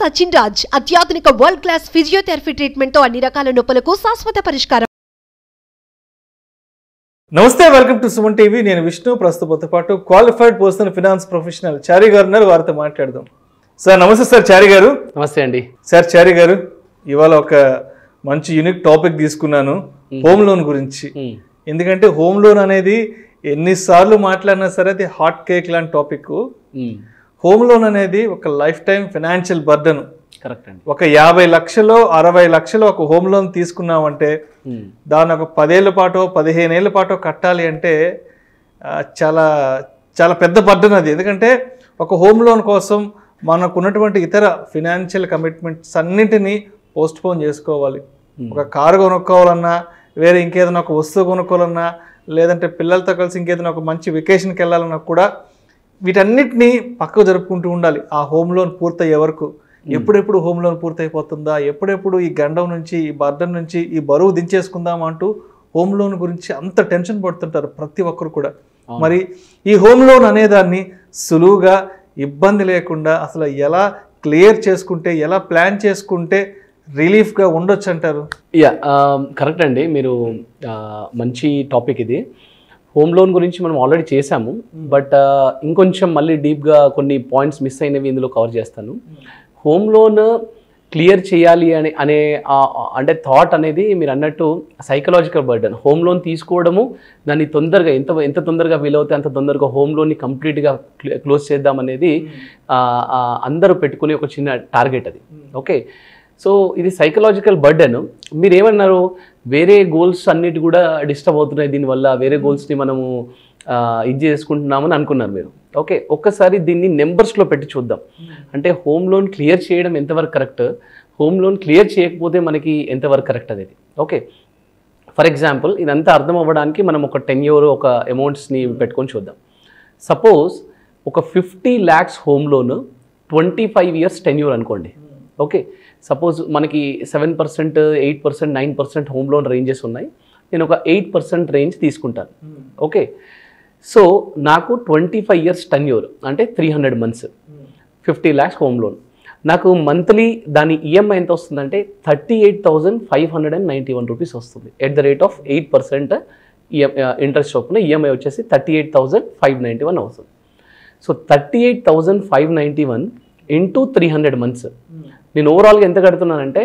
సచిన్ రాజ్ అత్యాధునిక world class physiotherapy treatment తో అన్ని రకాల నొప్పులకు శాశ్వత పరిష్కారం. నమస్తే, వెల్కమ్ టు సుమన్ టీవీ. నేను విష్ణు. ప్రస్తుతంతో పాటు క్వాలిఫైడ్ పర్సనల్ ఫినాన్స్ ప్రొఫెషనల్ చారి గారు ఉన్నారు. వారితో మాట్లాడదాం. సార్ నమస్తే. సార్ చారి గారు. నమస్తే అండి. సార్ చారి గారు, ఇవాళ ఒక మంచి యూనిక్ టాపిక్ తీసుకున్నాను, హోమ్ లోన్ గురించి. ఎందుకంటే హోమ్ లోన్ అనేది ఎన్నిసార్లు మాట్లాడినా సరే అది హాట్ కేక్ లాంటి టాపిక్. హోమ్ లోన్ అనేది ఒక life time financial burden. Correct అండి. ఒక 50 లక్షలు 60 లక్షలు ఒక హోమ్ లోన్ తీసుకున్నామంటే దాని ఒక 10 ఏళ్ల పాటో 15 ఏళ్ల పాటో కట్టాలి అంటే చాలా చాలా పెద్ద బర్డన్ అది. ఎందుకంటే ఒక హోమ్ లోన్ కోసం మనకు ఉన్నటువంటి ఇతర ఫినాన్షియల్ కమిట్మెంట్స్ అన్నింటినీ పోస్ట్పోన్ చేసుకోవాలి. ఒక కారు కొనుక్కోవాలన్నా, వేరే ఇంకేదైనా ఒక వస్తువు కొనుక్కోవాలన్నా, లేదంటే పిల్లలతో కలిసి ఇంకేదైనా ఒక మంచి వెకేషన్కి వెళ్ళాలన్నా కూడా వీటన్నిటినీ పక్కకు జరుపుకుంటూ ఉండాలి. ఆ హోమ్ లోన్ పూర్తయ్యే వరకు ఎప్పుడెప్పుడు హోమ్ లోన్ పూర్తయిపోతుందా, ఎప్పుడెప్పుడు ఈ గండం నుంచి, ఈ బర్డన్ నుంచి, ఈ బరువు దించేసుకుందాం అంటూ హోమ్ లోన్ గురించి అంత టెన్షన్ పడుతుంటారు ప్రతి ఒక్కరు కూడా. మరి ఈ హోమ్ లోన్ అనేదాన్ని సులువుగా, ఇబ్బంది లేకుండా అసలు ఎలా క్లియర్ చేసుకుంటే, ఎలా ప్లాన్ చేసుకుంటే రిలీఫ్గా ఉండొచ్చు అంటారు? కరెక్ట్ అండి. మీరు మంచి టాపిక్ ఇది. హోమ్ లోన్ గురించి మనం ఆల్రెడీ చేశాము, బట్ ఇంకొంచెం మళ్ళీ డీప్గా కొన్ని పాయింట్స్ మిస్ అయినవి ఇందులో కవర్ చేస్తాను. హోమ్ లోన్ క్లియర్ చేయాలి అనే అంటే థాట్ అనేది మీరు అన్నట్టు సైకలాజికల్ బర్డన్. హోమ్ లోన్ తీసుకోవడము, దాన్ని తొందరగా ఎంత తొందరగా వీలవుతే అంత తొందరగా హోమ్ లోన్ని కంప్లీట్గా క్లోజ్ చేద్దామనేది అందరూ పెట్టుకునే ఒక చిన్న టార్గెట్ అది. ఓకే, సో ఇది సైకలాజికల్ బర్డెన్. మీరు ఏమన్నారు, వేరే గోల్స్ అన్నిటి కూడా డిస్టర్బ్ అవుతున్నాయి దీనివల్ల, వేరే గోల్స్ని మనము ఇది చేసుకుంటున్నామని అనుకున్నారు మీరు. ఓకే, ఒక్కసారి దీన్ని నెంబర్స్లో పెట్టి చూద్దాం. అంటే హోమ్ లోన్ క్లియర్ చేయడం ఎంతవరకు కరెక్ట్, హోమ్ లోన్ క్లియర్ చేయకపోతే మనకి ఎంతవరకు కరెక్ట్ అనేది. ఓకే, ఫర్ ఎగ్జాంపుల్ ఇదంతా అర్థం అవ్వడానికి మనం ఒక 10 year ఒక అమౌంట్స్ని పెట్టుకొని చూద్దాం. సపోజ్ ఒక 50 lakhs home loan 25 years tenure అనుకోండి. ఓకే, సపోజ్ మనకి 7%, 8%, 9% హోమ్ లోన్ రేంజెస్ ఉన్నాయి. నేను ఒక 8% రేంజ్ తీసుకుంటాను. ఓకే, సో నాకు 25 years టెన్యూర్ అంటే 300 months, 50 lakhs హోమ్ లోన్. నాకు మంత్లీ దాని ఈఎంఐ ఎంత వస్తుందంటే 38,591 రూపీస్ వస్తుంది. At the rate of 8% interest చొప్పున ఈఎంఐ వచ్చేసి 38,591 అవుతుంది. So 38,591 into 300 months. నేను ఓవరాల్గా ఎంత కడుతున్నానంటే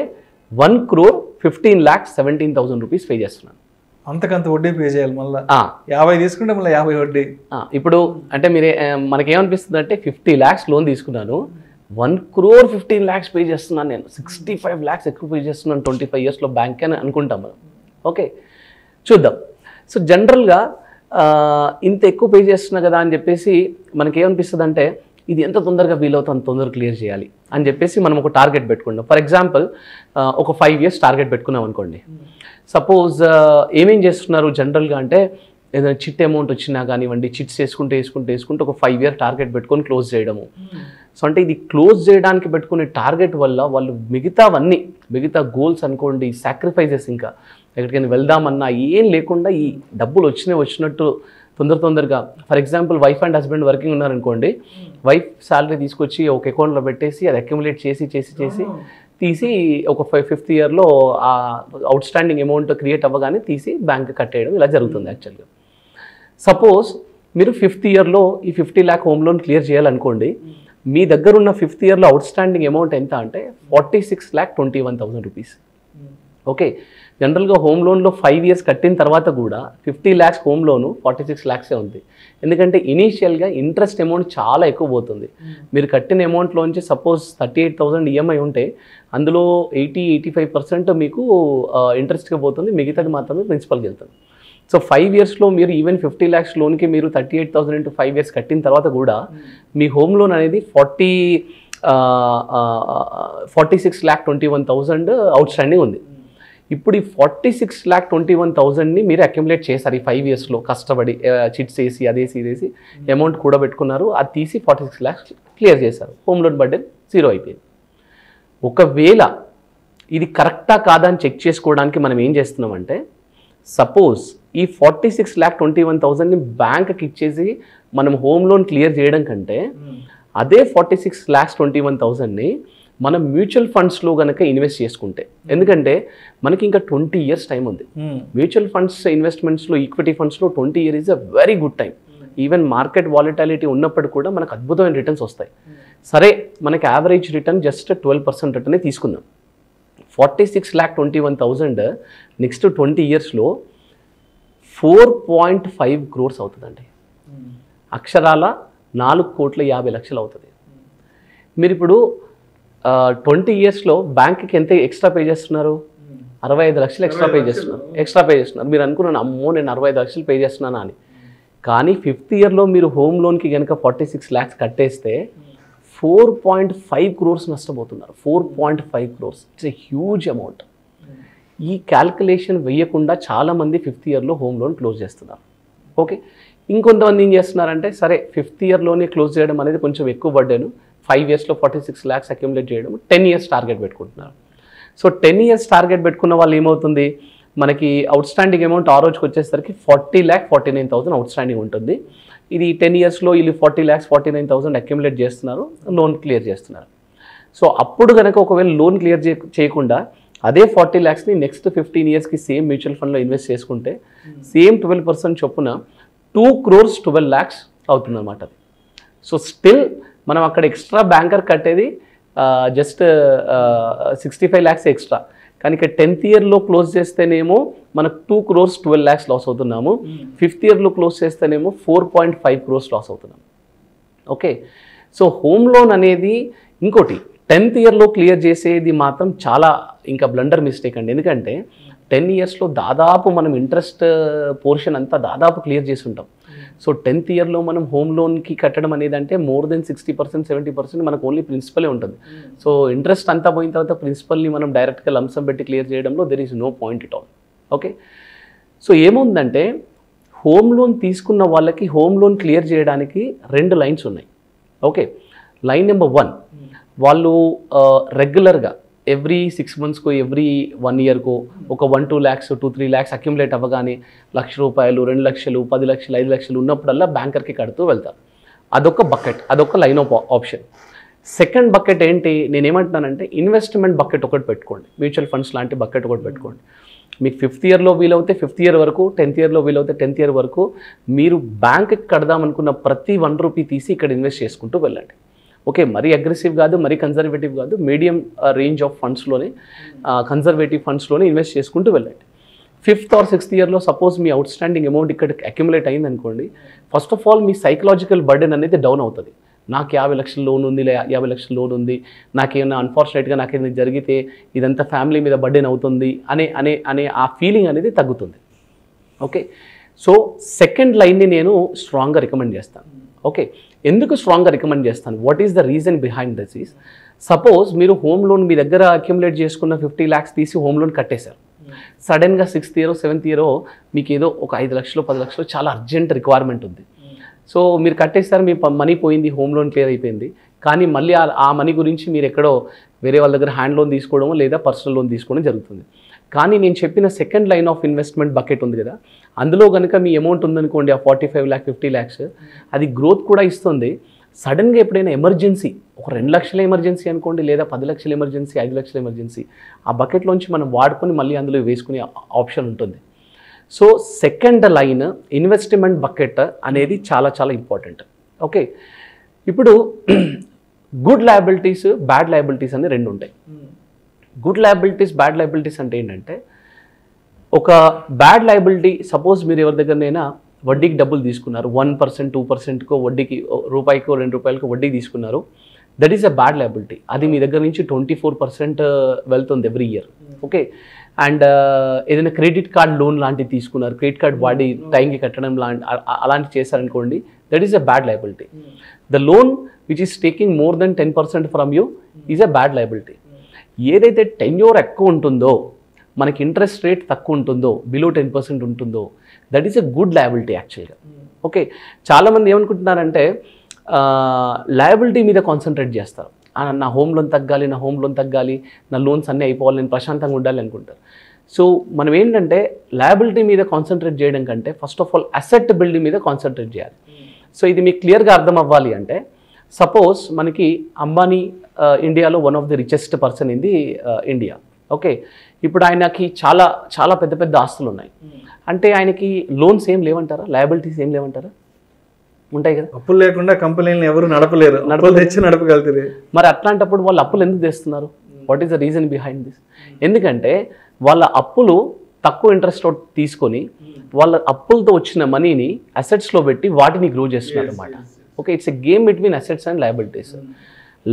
1,15,17,000 రూపీస్ పే చేస్తున్నాను. అంతకంత వడ్డీ పే చేయాలి. మళ్ళీ 50 తీసుకుంటే మళ్ళీ 50 వడ్డీ. ఇప్పుడు అంటే మీరే మనకేమనిపిస్తుంది అంటే 50 lakhs లోన్ తీసుకున్నాను, 1,15 lakhs పే చేస్తున్నాను, నేను 65 lakhs ఎక్కువ పే చేస్తున్నాను 25 yearsలో బ్యాంక్ అని అనుకుంటాం మనం. ఓకే, చూద్దాం. సో జనరల్గా ఇంత ఎక్కువ పే చేస్తున్నా కదా అని చెప్పేసి మనకేమనిపిస్తుంది అంటే ఇది ఎంత తొందరగా వీలవుతుందో అంత తొందరగా క్లియర్ చేయాలి అని చెప్పేసి మనం ఒక టార్గెట్ పెట్టుకుంటాం. ఫర్ ఎగ్జాంపుల్ ఒక 5 years టార్గెట్ పెట్టుకున్నాం అనుకోండి. సపోజ్ ఏమేం చేస్తున్నారు జనరల్గా అంటే ఏదైనా చిట్ అమౌంట్ వచ్చినా కానివ్వండి, చిట్స్ వేసుకుంటే ఒక 5 year టార్గెట్ పెట్టుకొని క్లోజ్ చేయడము. సో అంటే ఇది క్లోజ్ చేయడానికి పెట్టుకునే టార్గెట్ వల్ల వాళ్ళు మిగతా గోల్స్ అనుకోండి, సాక్రిఫైజెస్, ఇంకా ఎక్కడికైనా వెళ్దామన్నా ఏం లేకుండా ఈ డబ్బులు వచ్చినట్టు తొందరగా. For example wife and husband working ఉన్నారనుకోండి, వైఫ్ శాలరీ తీసుకొచ్చి ఒక అకౌంట్లో పెట్టేసి అది అక్యుములేట్ చేసి తీసి ఒక 5th yearలో ఆ అవుట్ స్టాండింగ్ అమౌంట్ క్రియేట్ అవ్వగానే తీసి బ్యాంక్ కట్టేయడం ఇలా జరుగుతుంది యాక్చువల్గా. సపోజ్ మీరు 5th yearలో ఈ 50 lakh హోమ్ లోన్ క్లియర్ చేయాలనుకోండి, మీ దగ్గర ఉన్న 5th yearలో అవుట్ స్టాండింగ్ అమౌంట్ ఎంత అంటే 46,21,000 రూపీస్. ఓకే, జనరల్గా హోమ్ లోన్లో 5 years కట్టిన తర్వాత కూడా 50 lakhs హోమ్ లోను 46 lakhs ఉంది. ఎందుకంటే ఇనీషియల్గా ఇంట్రెస్ట్ అమౌంట్ చాలా ఎక్కువ పోతుంది. మీరు కట్టిన అమౌంట్లోంచి సపోజ్ 38,000 ఈఎంఐ ఉంటే అందులో 80-85% మీకు ఇంట్రెస్ట్గా పోతుంది, మిగతాది మాత్రమే ప్రిన్సిపల్కి వెళ్తుంది. సో 5 yearsలో మీరు ఈవెన్ 50 lakhs లోన్కి మీరు 38,000 into 5 years కట్టిన తర్వాత కూడా మీ హోమ్ లోన్ అనేది 46,21,000 అవుట్ స్టాండింగ్ ఉంది. ఇప్పుడు ఈ 46,21,000ని మీరు అక్యుములేట్ చేశారు ఈ 5 yearsలో కష్టపడి, చిట్స్ వేసి అదేసి ఇదేసి అమౌంట్ కూడా పెట్టుకున్నారు, అది తీసి 46 lakhs క్లియర్ చేశారు. హోమ్ లోన్ బర్డెన్ 0 అయిపోయింది. ఒకవేళ ఇది కరెక్టా కాదా అని చెక్ చేసుకోవడానికి మనం ఏం చేస్తున్నామంటే, సపోజ్ ఈ 46,21,000ని బ్యాంక్కి ఇచ్చేసి మనం హోమ్ లోన్ క్లియర్ చేయడం కంటే అదే 46,21,000ని మనం మ్యూచువల్ ఫండ్స్లో కనుక ఇన్వెస్ట్ చేసుకుంటే, ఎందుకంటే మనకి ఇంకా 20 years టైం ఉంది. మ్యూచువల్ ఫండ్స్ ఇన్వెస్ట్మెంట్స్లో, ఈక్విటీ ఫండ్స్లో 20 years is a very good time. Even market వాలిటాలిటీ ఉన్నప్పుడు కూడా మనకు అద్భుతమైన రిటర్న్స్ వస్తాయి. సరే, మనకి యావరేజ్ రిటర్న్ జస్ట్ 12% రిటర్నే తీసుకుందాం. 46,21,000 నెక్స్ట్ 20 yearsలో 4.5 crores అవుతుందండి. అక్షరాల 4,50,00,000 అవుతుంది. మీరు ఇప్పుడు 20 yearsలో బ్యాంక్కి ఎంత ఎక్స్ట్రా పే చేస్తున్నారు? 65 లక్షలు ఎక్స్ట్రా పే చేస్తున్నారు. మీరు అనుకున్నాను, అమ్మో నేను 65 లక్షలు పే చేస్తున్నానా అని. కానీ 5th yearలో మీరు హోమ్ లోన్కి కనుక 46 lakhs కట్టేస్తే 4.5 crores నష్టపోతున్నారు. 4.5 crores, it's a huge amount. ఈ క్యాల్కులేషన్ వేయకుండా చాలామంది 5th yearలో హోమ్ లోన్ క్లోజ్ చేస్తున్నారు. ఓకే, ఇంకొంతమంది ఏం చేస్తున్నారంటే, సరే 5th yearలోనే క్లోజ్ చేయడం అనేది కొంచెం ఎక్కువ బర్డెను, 5 yearsలో 46 lakhs అక్యుములేట్ చేయడం, 10 years టార్గెట్ పెట్టుకుంటున్నారు. సో 10 years టార్గెట్ పెట్టుకున్న వాళ్ళు ఏమవుతుంది, మనకి అవుట్ స్టాండింగ్ అమౌంట్ ఆ రోజుకి వచ్చేసరికి 40,49,000 అవుట్ స్టాండింగ్ ఉంటుంది. ఇది 10 yearsలో వీళ్ళు 40,49,000 అక్యుములేట్ చేస్తున్నారు, లోన్ క్లియర్ చేస్తున్నారు. సో అప్పుడు కనుక ఒకవేళ లోన్ క్లియర్ చేయకుండా అదే 40 lakhsని నెక్స్ట్ 15 yearsకి సేమ్ మ్యూచువల్ ఫండ్లో ఇన్వెస్ట్ చేసుకుంటే సేమ్ 12% చొప్పున 2 crores 12 lakhs అవుతుంది అన్నమాట అది. సో స్టిల్ మనం అక్కడ ఎక్స్ట్రా బ్యాంకర్ కట్టేది జస్ట్ 65 lakhs ఎక్స్ట్రా. కానీ ఇక్కడ 10th yearలో క్లోజ్ చేస్తేనేమో మనకు 2 crores 12 lakhs లాస్ అవుతున్నాము. 5th yearలో క్లోజ్ చేస్తేనేమో 4.5 crores లాస్ అవుతున్నాము. ఓకే, సో హోమ్ లోన్ అనేది ఇంకోటి 10th yearలో క్లియర్ చేసేది మాత్రం చాలా ఇంకా బ్లండర్ మిస్టేక్ అండి. ఎందుకంటే 10 yearsలో దాదాపు మనం ఇంట్రెస్ట్ పోర్షన్ అంతా దాదాపు క్లియర్ చేసి ఉంటాం. సో 10th yearలో మనం హోమ్ లోన్కి కట్టడం అనేది అంటే మోర్ దెన్ 60%, 70% మనకు ఓన్లీ ప్రిన్సిపలే ఉంటుంది. సో ఇంట్రెస్ట్ అంతా పోయిన తర్వాత ప్రిన్సిపల్ని మనం డైరెక్ట్గా లంసం పెట్టి క్లియర్ చేయడంలో there is no point at all. Okay, so ఏముందంటే హోమ్ లోన్ తీసుకున్న వాళ్ళకి హోమ్ లోన్ క్లియర్ చేయడానికి 2 lines ఉన్నాయి. ఓకే, లైన్ నెంబర్ 1, వాళ్ళు రెగ్యులర్గా ఎవ్రీ 6 monthsకో ఎవ్రీ 1 yearకో ఒక 1-2 lakhs 2-3 lakhs అక్యుములేట్ అవ్వగానే ₹1,00,000, 2,00,000, 10,00,000, 5,00,000 ఉన్నప్పుడల్లా బ్యాంకర్కి కడుతూ వెళ్తారు. అదొక బకెట్, అదొక line of option. Second bucket ఏంటి, నేనేమంటున్నానంటే ఇన్వెస్ట్మెంట్ బకెట్ ఒకటి పెట్టుకోండి, మ్యూచువల్ ఫండ్స్ లాంటి బకెట్ ఒకటి పెట్టుకోండి. మీకు 5th yearలో వీలవుతే 5th year వరకు, 10th yearలో వీలవుతే 10th year వరకు మీరు బ్యాంక్కి కడదామనుకున్న ప్రతి ₹1 తీసి ఇక్కడ ఇన్వెస్ట్ చేసుకుంటూ వెళ్ళండి. ఓకే, మరీ అగ్రెసివ్ కాదు, మరీ కన్జర్వేటివ్ కాదు, మీడియం రేంజ్ ఆఫ్ ఫండ్స్లోనే, కన్జర్వేటివ్ ఫండ్స్లోనే ఇన్వెస్ట్ చేసుకుంటూ వెళ్ళండి. 5th or 6th yearలో సపోజ్ మీ అవుట్ స్టాండింగ్ అమౌంట్ ఇక్కడ అక్యుములేట్ అయింది అనుకోండి, ఫస్ట్ ఆఫ్ ఆల్ మీ సైకలాజికల్ బర్డెన్ అనేది డౌన్ అవుతుంది. నాకు 50 లక్షల లోన్ ఉంది, 50 లక్షల లోన్ ఉంది, నాకేమైనా అన్ఫార్చునేట్గా నాకేమైనా జరిగితే ఇదంతా ఫ్యామిలీ మీద బర్డెన్ అవుతుంది అనే అనే అనే ఆ ఫీలింగ్ అనేది తగ్గుతుంది. ఓకే, సో సెకండ్ లైన్ని నేను స్ట్రాంగ్గా రికమెండ్ చేస్తాను. ఓకే, ఎందుకు స్ట్రాంగ్గా రికమెండ్ చేస్తాను, what is the reason behind this is, suppose మీరు హోమ్ లోన్ మీ దగ్గర అక్యుములేట్ చేసుకున్న 50 lakhs తీసి హోమ్ లోన్ కట్టేశారు. సడన్గా 6th year 7th year మీకు ఏదో ఒక 5 లక్షలు 10 లక్షలు చాలా అర్జెంట్ రిక్వైర్మెంట్ ఉంది. సో మీరు కట్టేస్తారు, మీ మనీ పోయింది, హోమ్ లోన్ క్లియర్ అయిపోయింది. కానీ మళ్ళీ ఆ మనీ గురించి మీరు ఎక్కడో వేరే వాళ్ళ దగ్గర హ్యాండ్ లోన్ తీసుకోవడం లేదా పర్సనల్ లోన్ తీసుకోవడం జరుగుతుంది. కానీ నేను చెప్పిన second line of investment bucket ఉంది కదా, అందులో కనుక మీ అమౌంట్ ఉందనుకోండి, ఆ 45 lakhs 50 lakhs, అది గ్రోత్ కూడా ఇస్తుంది. సడన్గా ఎప్పుడైనా ఎమర్జెన్సీ, ఒక 2 లక్షల ఎమర్జెన్సీ అనుకోండి, లేదా 10 లక్షల ఎమర్జెన్సీ, 5 లక్షల ఎమర్జెన్సీ, ఆ బకెట్లోంచి మనం వాడుకొని మళ్ళీ అందులో వేసుకునే ఆప్షన్ ఉంటుంది. So second line investment bucket అనేది చాలా చాలా ఇంపార్టెంట్. ఓకే, ఇప్పుడు గుడ్ లయబిలిటీస్, బ్యాడ్ లయబిలిటీస్ అని 2 ఉంటాయి. గుడ్ లయబిలిటీస్, బ్యాడ్ లయబిలిటీస్ అంటే ఏంటంటే, ఒక బ్యాడ్ లయబిలిటీ, సపోజ్ మీరు ఎవరి దగ్గరనైనా వడ్డీకి డబ్బులు తీసుకున్నారు, 1%, 2%కో వడ్డీకి, రూపాయికో 2 రూపాయలకో వడ్డీ తీసుకున్నారు, that is a bad liability. అది మీ దగ్గర నుంచి 24% వెళ్తుంది ఎవ్రీ ఇయర్. ఓకే, అండ్ ఏదైనా క్రెడిట్ కార్డ్ లోన్ లాంటివి తీసుకున్నారు, క్రెడిట్ కార్డ్ వాడి టైంకి కట్టడం అలాంటివి చేశారనుకోండి, that is a bad liability. The loan which is taking more than 10% from you is a bad liability. ఏదైతే టెన్యూర్ ఎక్కువ ఉంటుందో, మనకి ఇంట్రెస్ట్ రేట్ తక్కువ ఉంటుందో, బిలో 10% ఉంటుందో, that is a good liability యాక్చువల్గా. ఓకే, చాలామంది ఏమనుకుంటున్నారంటే లయబిలిటీ మీద కాన్సన్ట్రేట్ చేస్తారు. నా హోమ్ లోన్ తగ్గాలి, నా హోమ్ లోన్ తగ్గాలి, నా లోన్స్ అన్నీ అయిపోవాలి, నేను ప్రశాంతంగా ఉండాలి అనుకుంటారు. సో మనం ఏంటంటే లయబిలిటీ మీద కాన్సన్ట్రేట్ చేయడం కంటే first of all asset building మీద కాన్సన్ట్రేట్ చేయాలి. సో ఇది మీకు క్లియర్గా అర్థం అవ్వాలి అంటే, సపోజ్ మనకి అంబానీ ఇండియాలో one of the richest person in the India. Okay, ఇప్పుడు ఆయనకి చాలా చాలా పెద్ద పెద్ద ఆస్తులు ఉన్నాయి. అంటే ఆయనకి లోన్స్ ఏం లేవంటారా, లయబిలిటీస్ ఏం లేవంటారా? ఉంటాయి కదా. అప్పులు లేకుండా కంపెనీలను ఎవరు నడపలేరు, తెచ్చి నడపగలుగుతారు. మరి అట్లాంటప్పుడు వాళ్ళు అప్పులు ఎందుకు తెస్తున్నారు? What is the reason behind this? ఎందుకంటే వాళ్ళ అప్పులు తక్కువ ఇంట్రెస్ట్ తీసుకొని వాళ్ళ అప్పులతో వచ్చిన మనీని అసెట్స్లో పెట్టి వాటిని గ్రో చేస్తున్నారు అన్నమాట. Okay, it's a game between assets and liabilities.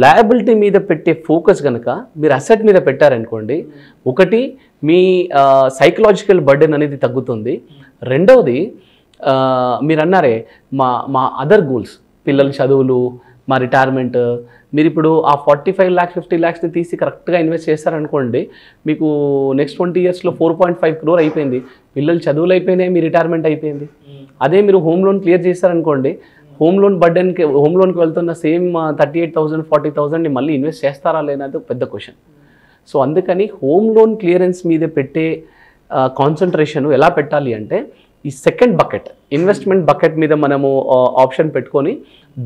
Liability మీద పెట్టే ఫోకస్ కనుక మీరు అసెట్ మీద పెట్టారనుకోండి, ఒకటి మీ సైకలాజికల్ బర్డెన్ అనేది తగ్గుతుంది. రెండవది మీరు అన్నారే మా అదర్ గోల్స్, పిల్లల చదువులు, మా రిటైర్మెంట్, మీరు ఇప్పుడు ఆ 45 lakhs 50 lakhsని తీసి కరెక్ట్గా ఇన్వెస్ట్ చేస్తారనుకోండి, మీకు నెక్స్ట్ 20 yearsలో 4.5 crore అయిపోయింది. పిల్లలు చదువులు అయిపోయినాయి, మీ రిటైర్మెంట్ అయిపోయింది. అదే మీరు హోమ్ లోన్ క్లియర్ చేస్తారనుకోండి, హోమ్ లోన్కి వెళ్తున్న సేమ్ 38,000 40,000ని మళ్ళీ ఇన్వెస్ట్ చేస్తారా లేనది పెద్ద క్వశ్చన్. సో అందుకని హోమ్ లోన్ క్లియరెన్స్ మీద పెట్టే కాన్సన్ట్రేషన్ ఎలా పెట్టాలి అంటే, ఈ సెకండ్ బకెట్ ఇన్వెస్ట్మెంట్ బకెట్ మీద మనము ఆప్షన్ పెట్టుకొని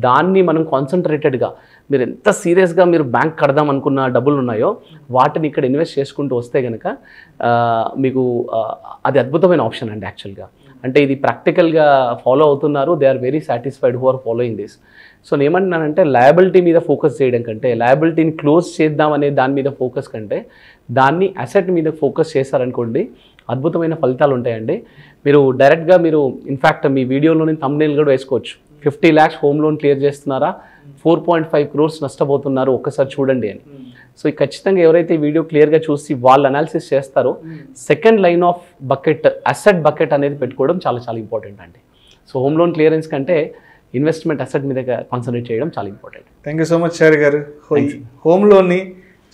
దాన్ని మనం కాన్సన్ట్రేటెడ్గా, మీరు ఎంత సీరియస్గా మీరు బ్యాంక్ కడదాం అనుకున్న డబ్బులు ఉన్నాయో వాటిని ఇక్కడ ఇన్వెస్ట్ చేసుకుంటూ వస్తే కనుక మీకు అది అద్భుతమైన ఆప్షన్ అండి యాక్చువల్గా. అంటే ఇది ప్రాక్టికల్గా ఫాలో అవుతున్నారు, they are very satisfied who are following this. So నేను ఏమంటున్నానంటే, లయబిలిటీ మీద ఫోకస్ చేయడం కంటే, లయబిలిటీని క్లోజ్ చేద్దామనే దాని మీద ఫోకస్ కంటే, దాన్ని అసెట్ మీద ఫోకస్ చేశారనుకోండి, అద్భుతమైన ఫలితాలు ఉంటాయండి. మీరు డైరెక్ట్గా మీరు ఇన్ఫ్యాక్ట్ మీ వీడియోలోని థంబ్నెయిల్ కూడా వేసుకోవచ్చు, 50 lakhs హోమ్ లోన్ క్లియర్ చేస్తున్నారా, 4.5 crores నష్టపోతున్నారు, ఒక్కసారి చూడండి అని. సో ఖచ్చితంగా ఎవరైతే వీడియో క్లియర్గా చూసి వాళ్ళు అనాలిసిస్ చేస్తారో, second line of bucket asset bucket అనేది పెట్టుకోవడం చాలా చాలా ఇంపార్టెంట్ అండి. సో హోమ్ లోన్ క్లియరెన్స్ కంటే ఇన్వెస్ట్మెంట్ అసెట్ మీద కాన్సన్ట్రేట్ చేయడం చాలా important. Thank you so much Chari గారు. హోమ్ లోన్ని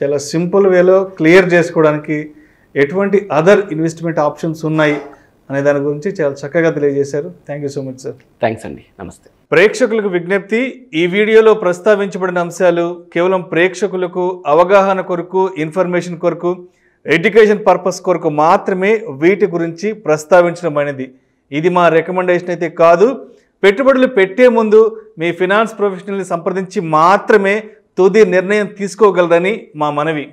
చాలా సింపుల్ వేలో క్లియర్ చేసుకోవడానికి ఎటువంటి అదర్ ఇన్వెస్ట్మెంట్ ఆప్షన్స్ ఉన్నాయి అనే దాని గురించి చాలా చక్కగా తెలియజేశారు. Thank you so much sir. Thanks అండి, నమస్తే. ప్రేక్షకులకు విజ్ఞప్తి, ఈ వీడియోలో ప్రస్తావించబడిన అంశాలు కేవలం ప్రేక్షకులకు అవగాహన కొరకు, ఇన్ఫర్మేషన్ కొరకు, ఎడ్యుకేషన్ పర్పస్ కొరకు మాత్రమే వీటి గురించి ప్రస్తావించడం అనేది. ఇది మా రికమెండేషన్ అయితే కాదు. పెట్టుబడులు పెట్టే ముందు మీ ఫినాన్స్ ప్రొఫెషనల్ని సంప్రదించి మాత్రమే తుది నిర్ణయం తీసుకోగలరని మా మనవి.